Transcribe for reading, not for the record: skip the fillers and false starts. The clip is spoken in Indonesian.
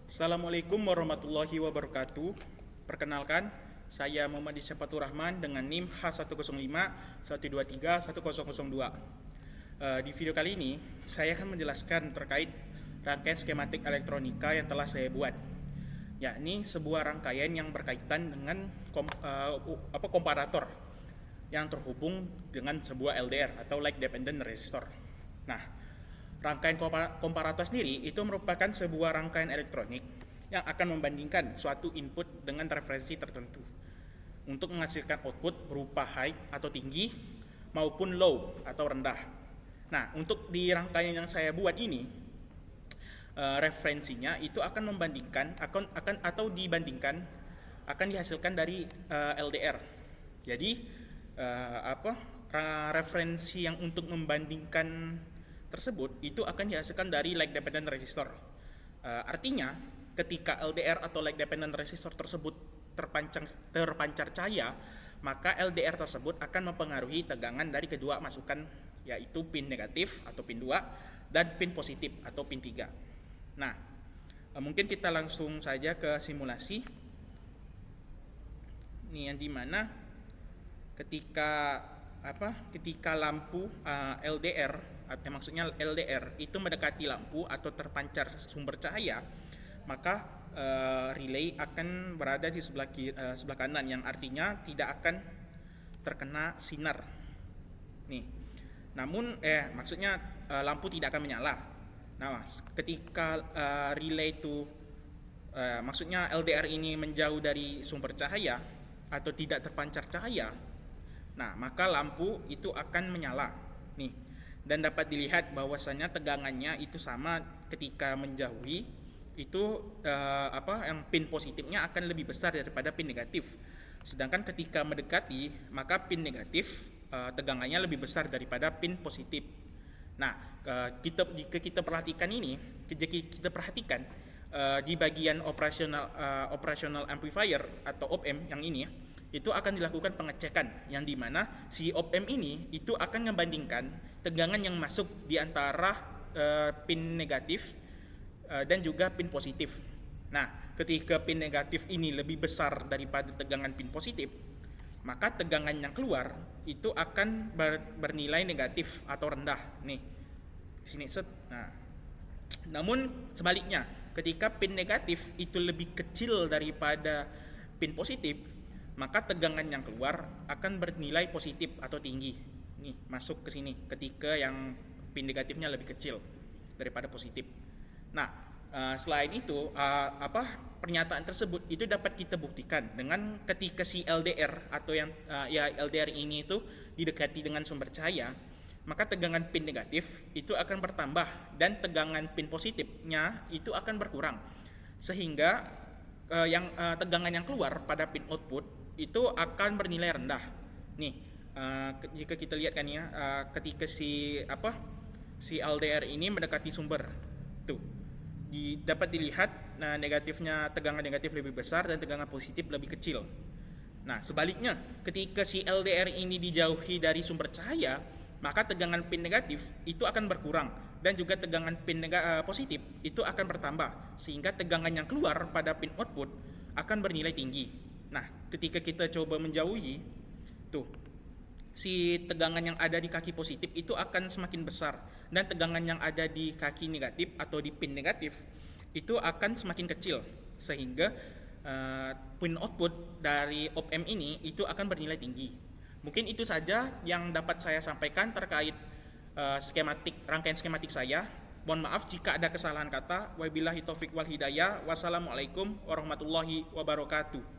Assalamualaikum warahmatullahi wabarakatuh. Perkenalkan, saya Muhammad Isyafatur Rahman dengan NIM H105-123-1002. Di video kali ini, saya akan menjelaskan terkait rangkaian skematik elektronika yang telah saya buat, yakni sebuah rangkaian yang berkaitan dengan komparator yang terhubung dengan sebuah LDR atau Like Dependent Resistor. Nah, rangkaian komparator sendiri itu merupakan sebuah rangkaian elektronik yang akan membandingkan suatu input dengan referensi tertentu untuk menghasilkan output berupa high atau tinggi maupun low atau rendah. Nah, untuk di rangkaian yang saya buat ini, referensinya itu akan membandingkan akan dihasilkan dari LDR. Jadi referensi yang untuk membandingkan tersebut itu akan dihasilkan dari like dependent resistor. Artinya ketika LDR atau like dependent resistor tersebut terpancar cahaya, maka LDR tersebut akan mempengaruhi tegangan dari kedua masukan, yaitu pin negatif atau pin 2 dan pin positif atau pin 3. Nah, mungkin kita langsung saja ke simulasi. Ini yang dimana ketika lampu LDR atau maksudnya LDR itu mendekati lampu atau terpancar sumber cahaya, maka relay akan berada di sebelah kanan, yang artinya tidak akan terkena sinar. Nih, namun maksudnya lampu tidak akan menyala. Nah, ketika relay itu maksudnya LDR ini menjauh dari sumber cahaya atau tidak terpancar cahaya, nah maka lampu itu akan menyala. Nih, dan dapat dilihat bahwasanya tegangannya itu sama ketika menjauhi itu yang pin positifnya akan lebih besar daripada pin negatif. Sedangkan ketika mendekati, maka pin negatif tegangannya lebih besar daripada pin positif. Nah, jika kita perhatikan di bagian operational amplifier atau op-amp yang ini, itu akan dilakukan pengecekan, yang dimana si op-amp ini itu akan membandingkan tegangan yang masuk di antara pin negatif dan juga pin positif. Nah, ketika pin negatif ini lebih besar daripada tegangan pin positif, maka tegangan yang keluar itu akan bernilai negatif atau rendah. Nih, di sini set. Nah, namun sebaliknya, ketika pin negatif itu lebih kecil daripada pin positif, maka tegangan yang keluar akan bernilai positif atau tinggi. Nih, masuk ke sini ketika yang pin negatifnya lebih kecil daripada positif. Nah, selain itu pernyataan tersebut itu dapat kita buktikan dengan ketika si LDR atau yang LDR ini itu didekati dengan sumber cahaya, maka tegangan pin negatif itu akan bertambah dan tegangan pin positifnya itu akan berkurang, sehingga tegangan yang keluar pada pin output itu akan bernilai rendah. Nih, jika kita lihat kan ya, ketika si LDR ini mendekati sumber tuh, dapat dilihat tegangan negatif lebih besar dan tegangan positif lebih kecil. Nah, sebaliknya ketika si LDR ini dijauhi dari sumber cahaya, maka tegangan pin negatif itu akan berkurang dan juga tegangan pin positif itu akan bertambah, sehingga tegangan yang keluar pada pin output akan bernilai tinggi. Nah, ketika kita coba menjauhi tuh, si tegangan yang ada di kaki positif itu akan semakin besar, dan tegangan yang ada di kaki negatif atau di pin negatif itu akan semakin kecil, sehingga pin output dari op-amp ini itu akan bernilai tinggi. Mungkin itu saja yang dapat saya sampaikan terkait rangkaian skematik saya. Mohon maaf jika ada kesalahan kata. Wabillahi taufik wal hidayah. Wassalamualaikum warahmatullahi wabarakatuh.